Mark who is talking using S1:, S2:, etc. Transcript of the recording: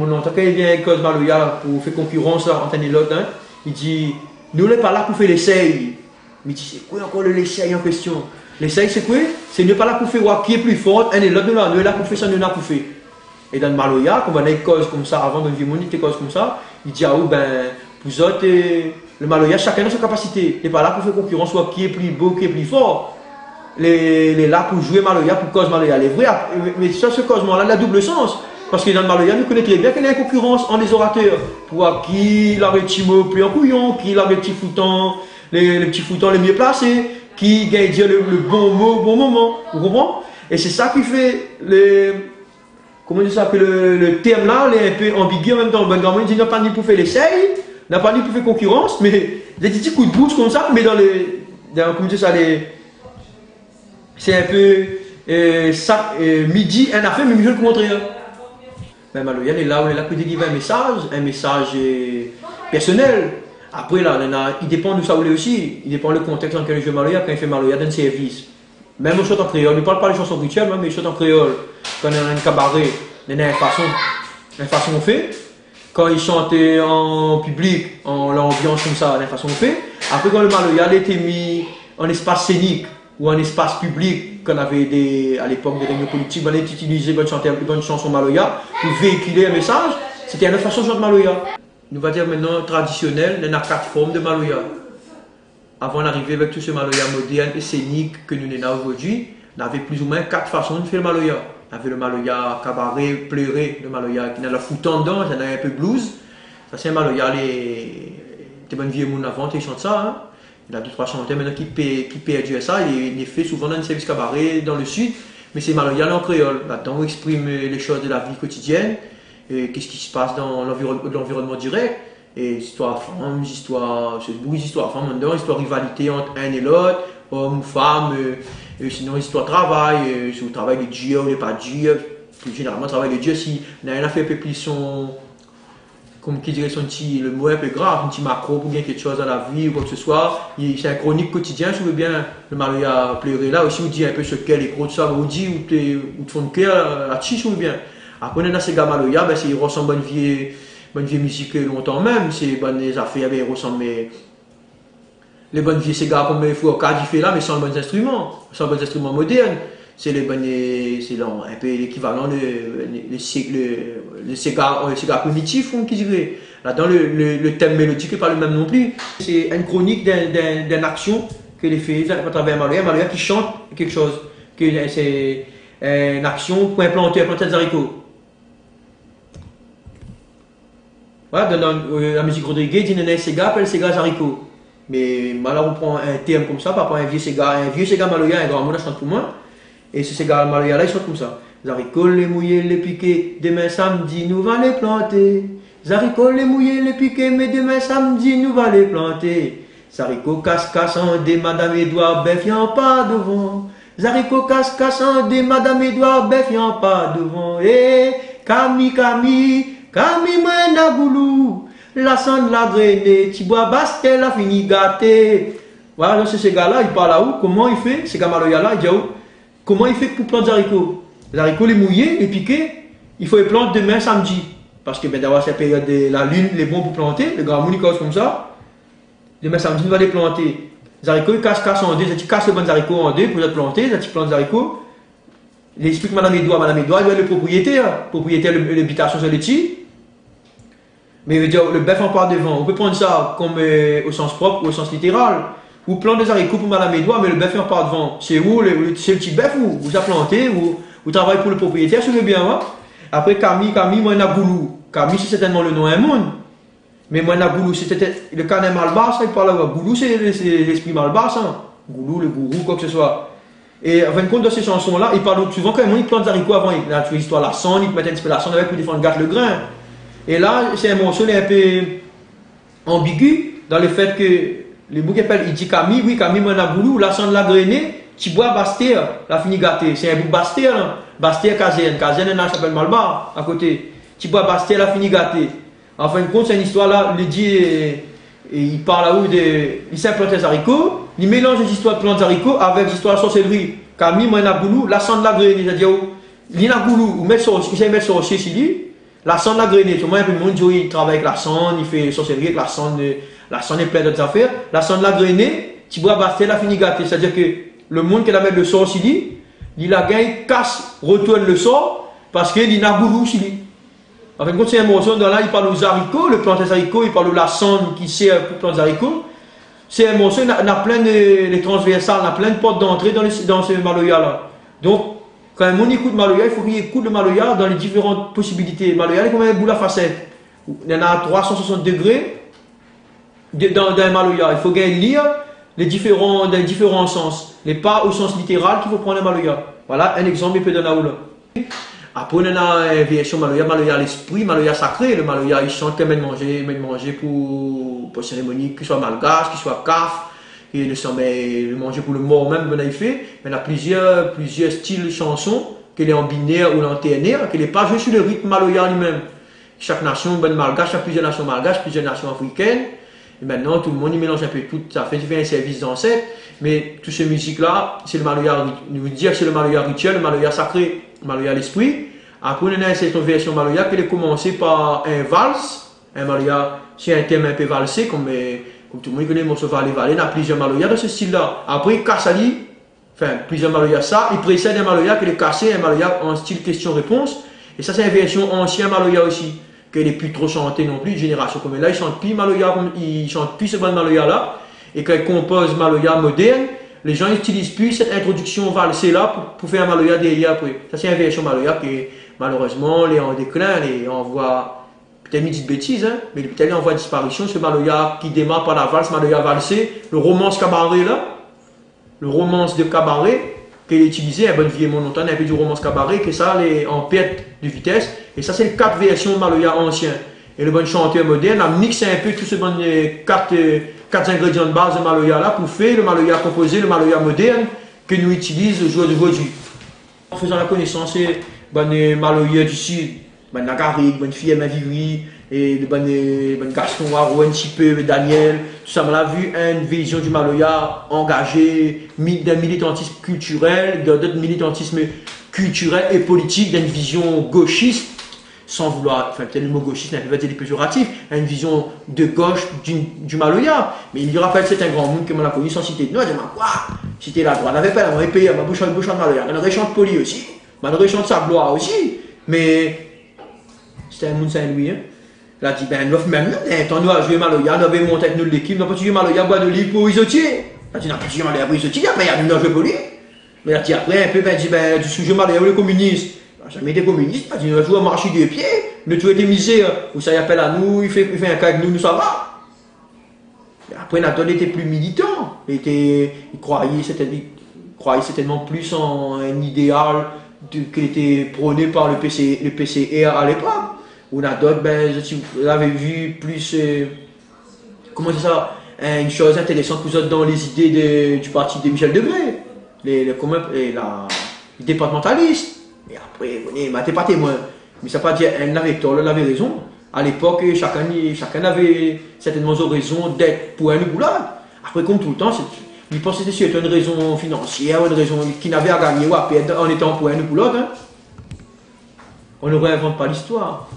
S1: longtemps, quand il vient avec cause Maloya pour faire concurrence entre un et l'autre, hein, il dit, nous n'est pas là pour faire l'essai. Mais il dit, c'est quoi encore l'essai en question? L'essai, c'est quoi? C'est nous pas là pour faire voir qui est plus fort, un et l'autre, nous est là pour faire ça, nous là pour faire. Et dans le Maloya, quand on a une cause comme ça, avant de vivre mon une cause comme ça, il dit, ah oui, ben, vous autres, le Maloya, chacun a sa capacité. Il n'est pas là pour faire concurrence, soit qui est plus beau, qui est plus fort. Il est là pour jouer Maloya, pour cause Maloya. Les vrais, mais ça, ce cause-là, il a double sens. Parce que dans le Maloya, nous connaissons très bien qu'il y a une concurrence entre les orateurs. Pour voir qui l'a petit mot plus en couillon, qui l'a les petits foutons, les petits foutons les mieux placés, qui gagne dire le bon mot au bon moment. Vous comprenez? Et c'est ça qui fait comment on dit ça, que le terme là, il est un peu ambigu en même temps. Ben, il dit, n'a pas ni pour faire l'essai, n'a pas ni pour faire concurrence, mais des petits coups de bouche comme ça, mais comment on dit ça, c'est un peu midi, un affaire, mais mieux le contraire. Ben, Maloya, il est là pour délivrer un message personnel. Après, là, il dépend de ça aussi. Il dépend du contexte dans lequel il joue Maloya, quand il fait Maloya dans le service. Même au chant en créole, il ne parle pas des chansons rituelles, mais il chante en créole. Quand il y a un cabaret, il y a une façon on fait. Quand il chante en public, en l'ambiance comme ça, il y a une façon on fait. Après, quand le Maloya a été mis en espace scénique ou en espace public, quand on avait à l'époque des réunions politiques, on a utilisé bonne chanson Maloya pour véhiculer un message. C'était une autre façon de chanter Maloya. Nous va dire maintenant traditionnel, il y a 4 formes de Maloya. Avant d'arriver avec tout ce Maloya moderne et scénique que nous avons aujourd'hui, on avait plus ou moins 4 façons de faire le Maloya. On avait le Maloya cabaret, pleuré, le Maloya qui a la foutant dedans, il y en a un peu blues. Ça c'est un Maloya, les bonnes vieux monde avant, ils chantent ça. Hein. Il y a 2-3 chanteurs maintenant qui perdent ça, il est fait souvent dans un service cabaret dans le sud, mais c'est Maloya en créole. Là-dedans on exprime les choses de la vie quotidienne, qu'est-ce qui se passe dans l'environnement direct. Et histoire femme, histoire femme, histoire rivalité entre un et l'autre, homme, femme, sinon histoire travail, si vous travaillez de Dieu ou pas Dieu, plus généralement travail de Dieu, si vous n'avez rien à faire plus son, comme qui dirait son petit, le mot un peu grave, un petit macro pour bien quelque chose dans la vie ou quoi que ce soit, c'est un chronique quotidien, si vous voulez bien, le Maloya pleurer là, aussi vous dit un peu ce qu'est les gros de ça, vous dit, ou te font cœur, la chiche, si vous voulez bien. Après on a ces gars Maloya, ben c'est ressemble à bonne vieille musique longtemps même, c'est bonnes affaires, il ressemble les bonnes vieilles cigares comme il faut au cas fait là, mais sans bons instruments modernes. C'est les bonnes, c'est un peu l'équivalent les cigares primitifs, qui dirait. Là-dedans, le thème mélodique n'est pas le même non plus. C'est une chronique d'une action que les fait à travers Maloya qui chante quelque chose. C'est une action pour implanter des haricots. Voilà, dans la musique Rodriguez, il y a un cigare, appelle cigare haricot. Mais là, on prend un terme comme ça, par rapport à un vieux cigare Maloya, un grand monde, chante pour moi. Et ce cigare Maloya là, il chante comme ça. Les haricots, les mouillés, les piqués, demain samedi, nous va les planter. Les haricots, les mouillés, les piqués, mais demain samedi, nous va les planter. Les haricots casse-cassant des Madame Edouard, béfiant pas devant. Les haricots casse-cassant des Madame Edouard, béfiant pas devant. Eh, Camille, moi na goulou, la sonde la graine, tu bois bastel la fini gâté. Voilà, donc ce gars-là, il parle à où, comment il fait, ce gars Maloya là, il dit où, comment il fait pour planter des haricots. Les haricots, les mouillés, les piqués, il faut les planter demain samedi. Parce que ben, d'avoir cette période de la lune, les bons pour planter, le grand monde comme ça. Demain samedi, on va les planter. Les haricots, ils cassent en deux, ils cassent les bons haricots en deux pour les planter, ils plantent des haricots. Il explique Madame Edouard, il doit être le propriétaire de l'habitation sur les petits. Mais veut dire, le bœuf en part devant. On peut prendre ça comme au sens propre ou au sens littéral. Ou plante des haricots pour Madame Edouard, mais le bœuf en part devant. C'est où c'est le petit bœuf ou vous avez planté ou vous travaillez pour le propriétaire, si vous voulez bien. Hein? Après Camille, moi, na goulou. Camille, c'est certainement le nom d'un monde. Mais moi, na goulou, c'était le canin malbas, il parle là. Goulou, c'est l'esprit malbas. Hein? Goulou, le gourou, quoi que ce soit. Et en fin de compte, dans ces chansons-là, il parle souvent quand même, il plante des haricots avant. Il a tué l'histoire la sonde, il mettait un petit peu la sonde avec pour défendre gâte le grain. Et là, c'est un morceau un peu ambigu dans le fait que le bouc appelle, il dit Camille, oui, Camille, moi, na goulou, la sonde la grainée, tu bois Bastia, la fini gâté. C'est un bouc Bastia, là. Bastia Kazen, on s'appelle Malbar à côté. Tu bois Bastia, la fini gâté. En fin de compte, c'est une histoire là, il dit, il parle là où il s'implante les haricots, il mélange les histoires de plantes haricots avec les histoires de sorcellerie. Camille, moi, na goulou, la sonde la grainée, c'est-à-dire, il na goulou, il met sorcier sur lui. La sonde, la grenée, tout le monde, un peu de monde, il travaille avec la sonde, il fait sorcellerie avec la sonde est pleine d'autres affaires. La sonde, la grenée, tu vois, bâtir la fini gâtée. C'est-à-dire que le monde qui a mettre le sort aussi, il a gagné, casse, retourne le sort, parce qu'il a goulou aussi. En fait, quand c'est un morceau, là, il parle aux haricots, le plant des haricots, il parle de la sonde qui sert pour planter des haricots. C'est un morceau, il a plein de transversales, il a plein de portes d'entrée dans ce Maloya-là. Donc, quand un monde écoute Maloya, il faut qu'il écoute le Maloya dans les différentes possibilités. Maloya, il est comme un boule à facette. Il y en a 360 degrés dans un Maloya. Il faut bien lire dans les différents sens. Les pas au sens littéral qu'il faut prendre un Maloya. Voilà un exemple, il peut donner à vous. Après, on a une version Maloya l'esprit, Maloya sacré. Le Maloya, il chante comme manger pour cérémonie, qu'il soit malgache, qu'il soit caf. Et le manger pour le mort même, il fait. Mais il y a plusieurs styles de chansons, qu'elle est en binaire ou en ternaire, qu'elle n'est pas jouée sur le rythme Maloya lui-même. Chaque nation, malgache, il y a plusieurs nations malgaches, plusieurs nations africaines. Et maintenant, tout le monde il mélange un peu tout. Ça fait un service d'ancêtre. Mais toutes ces musiques-là, c'est le Maloya. Nous dire que c'est le Maloya rituel, le Maloya sacré, le Maloya l'esprit. Après, on a cette version Maloya qui est commencée par un valse. Un Maloya, c'est un thème un peu valsé, comme tout le monde connaît le morceau Valé Valé, il y a plusieurs Maloya dans ce style-là. Après, Kassali, enfin, plusieurs Maloya ça, il précède un Maloya qui est cassé, un Maloya en style question-réponse. Et ça, c'est une version ancienne Maloya aussi, qu'il n'est plus trop chanté non plus, génération comme là, il chante plus Maloya, il chante plus ce bon Maloya-là. Et quand il compose Maloya moderne, les gens n'utilisent plus cette introduction valsée-là pour faire un Maloya derrière après. Ça, c'est une version Maloya qui, malheureusement, est en déclin, et on voit. Peut-être une petite bêtise, hein, mais peut-être on voit disparition. Ce Maloya qui démarre par la valse, Maloya valsé, le romance cabaret là, le romance de cabaret, qui est utilisé, un bon vieille monotone, un peu du romance cabaret, que ça est en perte de vitesse. Et ça, c'est les 4 versions Maloya ancien. Et le bon chanteur moderne a mixé un peu tous ces bons 4 ingrédients de base de Maloya là pour faire le Maloya composé, le Maloya moderne que nous utilisons aujourd'hui. En faisant la connaissance des Maloya du Sud, ben Nagaric, bonne fille ma vivri et ben Gaston Waro, un petit peu Daniel, tout ça, on a vu une vision du Maloya engagée d'un militantisme culturel, d'autres militantisme culturel et politique, d'une vision gauchiste, sans vouloir, enfin peut-être le mot gauchiste n'est pas péjoratif, une vision de gauche du Maloya. Mais il me rappelle c'est un grand monde que on a connu sans citer de nom, il dit quoi, citer la droite, on n'avait pas la main payée, ma bouche en Maloya, on aurait chanté Poli aussi, on aurait chanté sa gloire aussi, mais c'était un monde Saint-Louis. Hein. Il a dit, ben, même nous, on a joué Maloya, on avait monté avec nous l'équipe, on n'a pas joué Maloya, bois de lit pour Isotier. Il a dit, on n'a pas joué Maloya pour Isotier, après, il a joué pour lui. Mais il a dit, après, un peu, ben, il dit, ben, du sujet Maloya, les communistes. Il n'a jamais été communiste, il a dit, on a joué à marcher des pieds, nous avons été misères, où ça y appelle à nous, il fait un cas avec nous, ça va. Et après, Nathan était plus militant, il croyait certainement plus en un idéal qui était prôné par le PCR à l'époque. On a d'autres, ben, vous avez vu plus, comment c'est ça, une chose intéressante que vous êtes dans les idées du parti de Michel Debré, les départementalistes. Et après, vous n'êtes pas témoin. Mais ça ne veut pas dire qu'elle avait tort, elle avait raison. À l'époque, chacun avait certainement raison d'être pour un boulard. Après, comme tout le temps, il pensait que c'était une raison financière, une raison qui n'avait à gagner ou à perdre en étant pour un boulard. Hein. On ne réinvente pas l'histoire.